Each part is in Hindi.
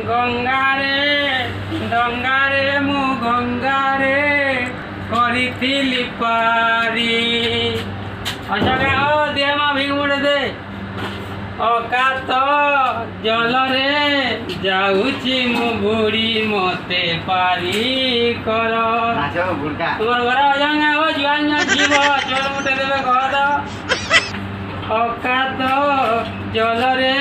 गंगारे डंगारे मु गंगारे करिथिली पारी अशोका ओ दे मा भिग मुड़े दे अकात जल रे जाऊची मु बुड़ी मते पारी कर तुमर घर अजंगा हो जुआन जीव चोर मुटे देवे घर द अकात जल रे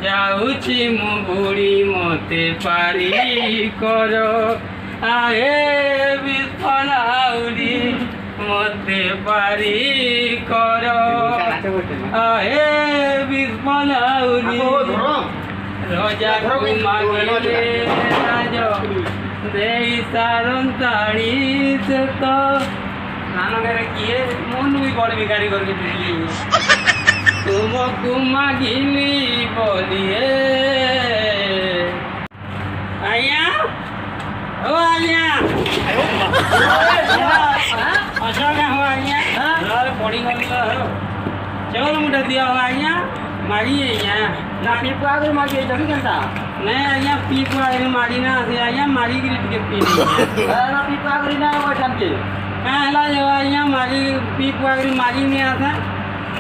जाऊची मु बुड़ी मते पारी कर आए विफलाउरी मते पारी कर आए विफलाउरी रजा को मांगे राज दे सारन ताड़ी से तो नाना करे किए मन भी बड़ भिखारी करके दिली तुमको मांगिली बोलिए आया ओ आया अच्छा क्या हो आया यार पड़ी गई तो चल मुझे दिया हो आया मारी है ना पीप आगे मारी जमी करता नहीं आया पीप आगे मारी ना से आया मारी की टिकट पी ना पीप आगे ना वो शाम के कहला जो आया मारी पीप आगे मारी नहीं आता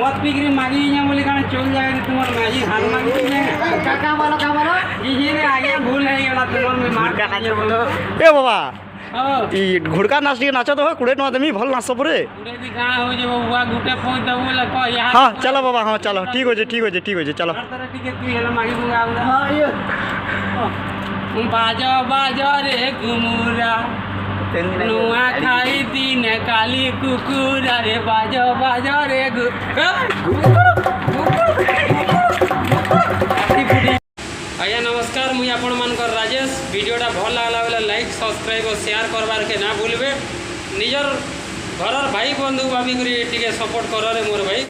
मत पीकरी मारी है बोले कहाँ चल जाएगा तुम्हारे मारी हाथ मारी काका वाला ये रे आया भूल है ये वाला तुम्हारे में मार का नाच बोलो ए बाबा ई घुड़का नाच टिके नाचो तो कुड़े न आदमी भल नाच परे कुड़े दी कहाँ हो जे बुआ गुटे पहुंच दबो लको यहाँ हां चलो बाबा हां चलो ठीक हो जे चलो हर तरह टिके तू हेला मारी बुआ हां ये बाजो रे घुमुरा नुआ खाई दिन काली कुकुरा रे बाजो रे आया नमस्कार मुझे आपण मानकर राजेश वीडियोटा भल लगला बेले लाइक सब्सक्राइब और शेयर करबार के ना भूलबे निजर घर भाई बंधु भाभी टिके सपोर्ट कर रे मोर भाई।